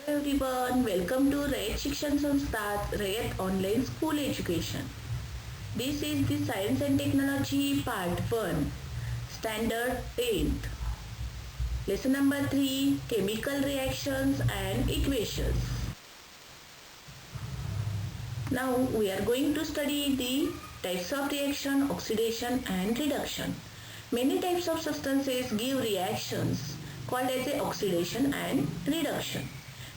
everyone, welcome to Rayat Shikshan Sansthat, Rayat Online School Education. This is the Science and Technology Part 1, Standard 10th. Lesson number 3, Chemical Reactions and Equations. Now we are going to study the types of reaction, oxidation and reduction. Many types of substances give reactions called as a oxidation and reduction.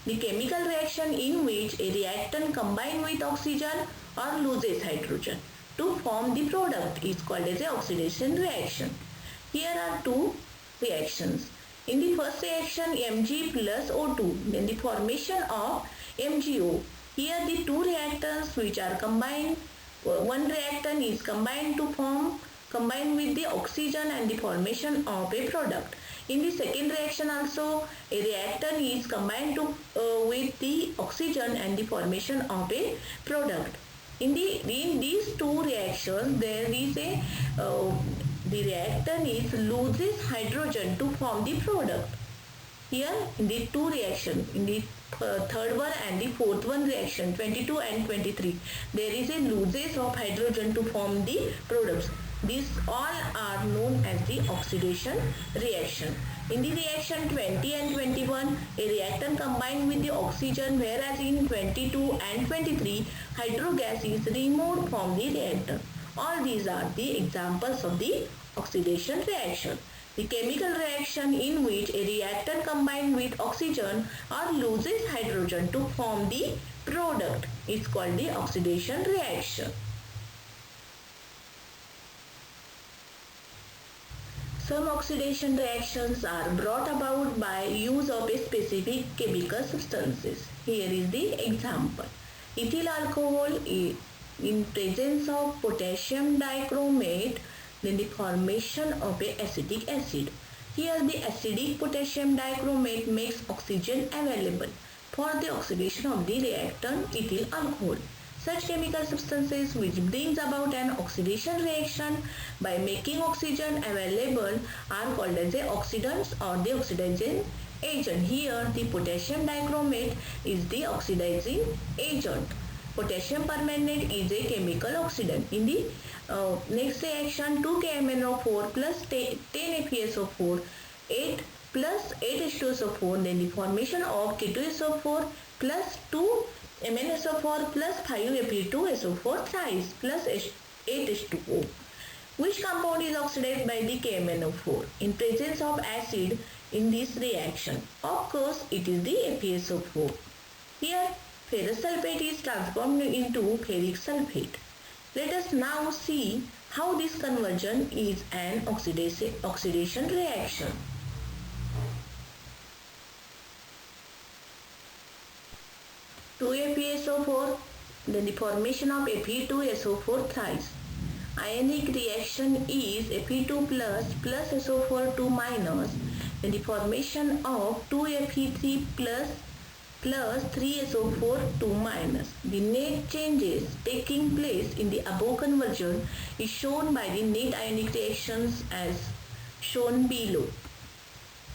The chemical reaction in which a reactant combines with oxygen or loses hydrogen to form the product is called as a oxidation reaction. Here are two reactions. In the first reaction Mg plus O2, then the formation of MgO. Here the two reactants which are combined, one reactant is combined with the oxygen and the formation of a product. In the second reaction also a reactant is combined with the oxygen and the formation of a product. In these two reactions there is the reactant is loses hydrogen to form the product. Here in the two reactions, in the third one and the fourth one reaction 22 and 23, there is a loses of hydrogen to form the products. These all are known as the oxidation reaction. In the reaction 20 and 21, a reactant combined with the oxygen, whereas in 22 and 23, hydrogas is removed from the reactant. All these are the examples of the oxidation reaction. The chemical reaction in which a reactant combined with oxygen or loses hydrogen to form the product is called the oxidation reaction. Some oxidation reactions are brought about by use of a specific chemical substances. Here is the example. Ethyl alcohol in presence of potassium dichromate, then the formation of a acetic acid. Here the acidic potassium dichromate makes oxygen available for the oxidation of the reactant ethyl alcohol. Such chemical substances which brings about an oxidation reaction by making oxygen available are called as the oxidants or the oxidizing agent. Here the potassium dichromate is the oxidizing agent. Potassium permanganate is a chemical oxidant. In the next reaction 2KMnO4 plus 10 FeSO4 8 plus 8H2SO4, then the formation of K2SO4 plus 2 MnSO4 plus 5Fe2SO4 thrice plus 8H2O. Which compound is oxidized by the KMnO4 in presence of acid in this reaction? Of course, it is the FeSO4. Here, ferrous sulfate is transformed into ferric sulfate. Let us now see how this conversion is an oxidation reaction. Two FeSO4, then the formation of Fe2SO4 thrice. Ionic reaction is Fe2 plus SO4 2 minus, then the formation of 2Fe3 plus 3SO4 2 minus. The net changes taking place in the above conversion is shown by the net ionic reactions as shown below.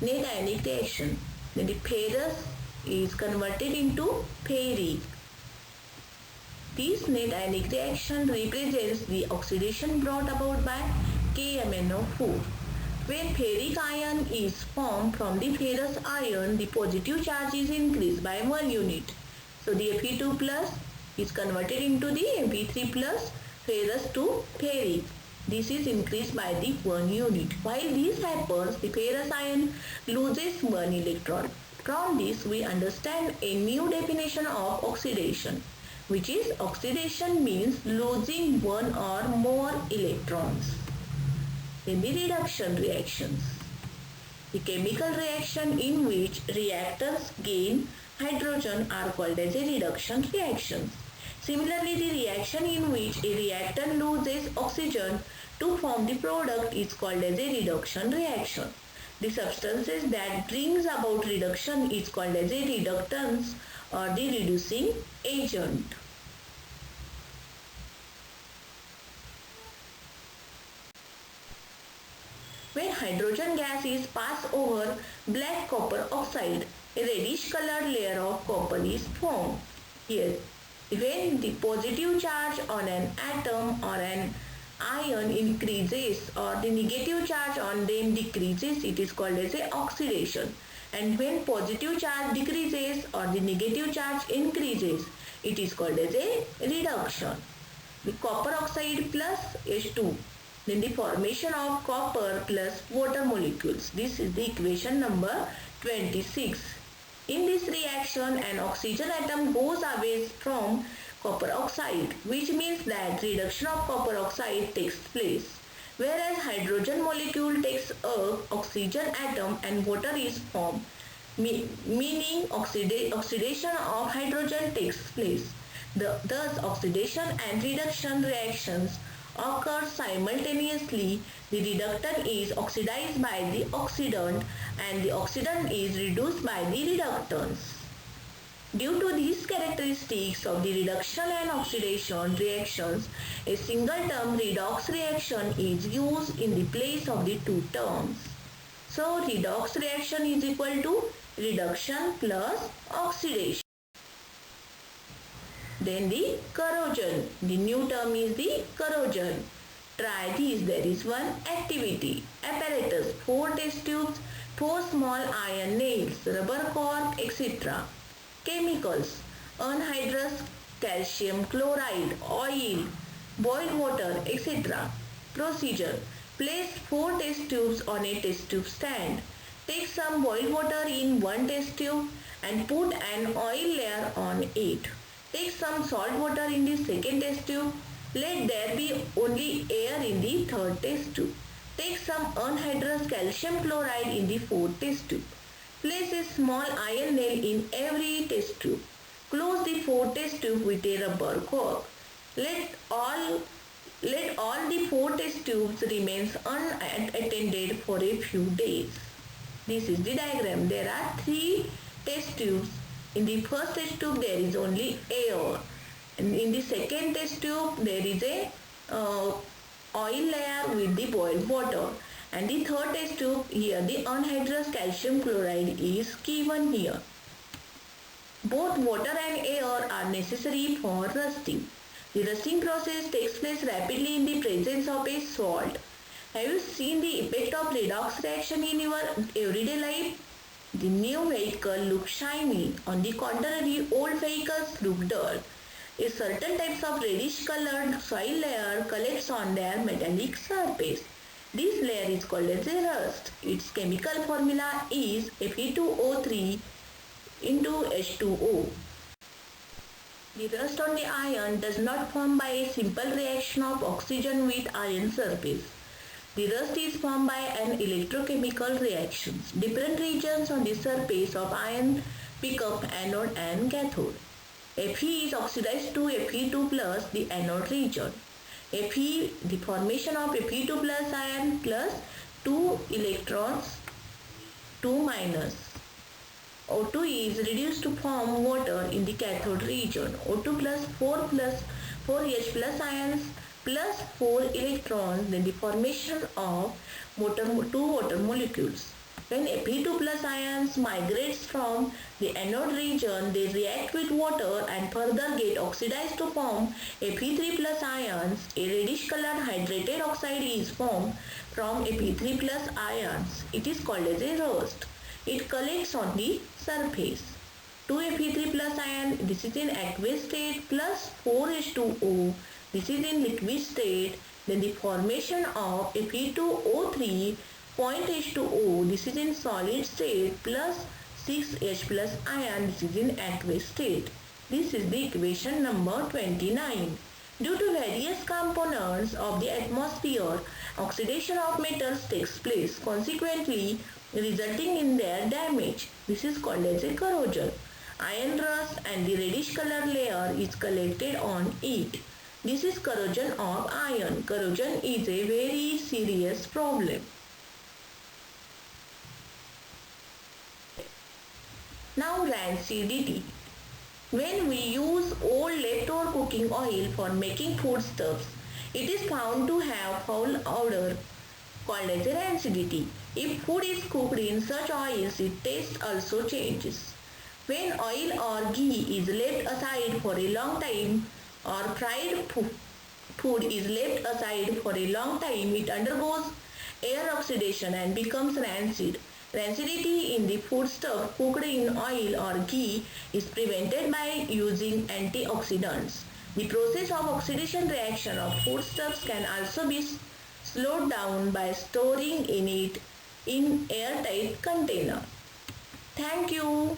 Net ionic reaction. Then the ferrous is converted into ferric. This net ionic reaction represents the oxidation brought about by KMnO4. When ferric ion is formed from the ferrous ion, the positive charge is increased by 1 unit. So the Fe2 plus is converted into the Fe3 plus ferrous to ferric. This is increased by the 1 unit. While this happens, the ferrous ion loses 1 electron. From this, we understand a new definition of oxidation, which is oxidation means losing 1 or more electrons. Then the reduction reactions. The chemical reaction in which reactants gain hydrogen are called as a reduction reactions. Similarly, the reaction in which a reactant loses oxygen to form the product is called as a reduction reaction. The substances that brings about reduction is called as a reductants or the reducing agent. When hydrogen gas is passed over black copper oxide, a reddish colored layer of of copper is formed. Here, when the positive charge on an atom or an ion increases or the negative charge on them decreases, it is called as a oxidation. And when positive charge decreases or the negative charge increases, it is called as a reduction. The copper oxide plus H2, then the formation of copper plus water molecules. This is the equation number 26. In this reaction, an oxygen atom goes away from copper oxide, which means that reduction of copper oxide takes place, whereas hydrogen molecule takes a oxygen atom and water is formed, meaning oxidation of hydrogen takes place. Thus, oxidation and reduction reactions occur simultaneously. The reductant is oxidized by the oxidant and the oxidant is reduced by the reductants. Due to these characteristics of the reduction and oxidation reactions, a single term redox reaction is used in the place of the two terms. So, redox reaction is equal to reduction plus oxidation. Then the corrosion. The new term is the corrosion. Try these. There is one activity. Apparatus, 4 test tubes, 4 small iron nails, rubber cork, etc. Chemicals, anhydrous calcium chloride, oil, boiled water, etc. Procedure, place 4 test tubes on a test tube stand. Take some boiled water in one test tube and put an oil layer on it. Take some salt water in the second test tube. Let there be only air in the third test tube. Take some anhydrous calcium chloride in the fourth test tube. Place a small iron nail in every test tube. Close the fourth test tube with a rubber cork. Let all the 4 test tubes remain unattended for a few days. This is the diagram. There are 3 test tubes. In the first test tube there is only air. And in the second test tube there is a oil layer with the boiled water. And the third test tube, here the anhydrous calcium chloride is given here. Both water and air are necessary for rusting. The rusting process takes place rapidly in the presence of a salt. Have you seen the effect of redox reaction in your everyday life? The new vehicle looks shiny. On the contrary, old vehicles look dull. A certain types of reddish colored soil layer collects on their metallic surface. This layer is called as a rust. Its chemical formula is Fe2O3 into H2O. The rust on the iron does not form by a simple reaction of oxygen with iron surface. The rust is formed by an electrochemical reaction. Different regions on the surface of iron pick up anode and cathode. Fe is oxidized to Fe2 plus the anode region. Fe, the formation of Fe2 plus ion plus 2 electrons, 2 minus. O2 is reduced to form water in the cathode region. O2 plus 4H plus ions plus 4 electrons, then the formation of 2 water molecules. When Fe2 plus ions migrates from the anode region, they react with water and further get oxidized to form Fe3 plus ions. A reddish colored hydrated oxide is formed from Fe3 plus ions. It is called as a rust. It collects on the surface. 2 Fe3 plus ion, this is in aqueous state, plus 4H2O, this is in liquid state. Then the formation of Fe2O3 point H2O, this is in solid state, plus 6H plus ion, this is in aqueous state. This is the equation number 29. Due to various components of the atmosphere, oxidation of metals takes place, consequently resulting in their damage. This is called as a corrosion. Iron rust and the reddish color layer is collected on it. This is corrosion of iron. Corrosion is a very serious problem. Now rancidity. When we use old leftover cooking oil for making foodstuffs, it is found to have foul odor called as rancidity. If food is cooked in such oils, its taste also changes. When oil or ghee is left aside for a long time or fried food is left aside for a long time, it undergoes air oxidation and becomes rancid. Rancidity in the foodstuff cooked in oil or ghee is prevented by using antioxidants. The process of oxidation reaction of foodstuffs can also be slowed down by storing in it in airtight container. Thank you.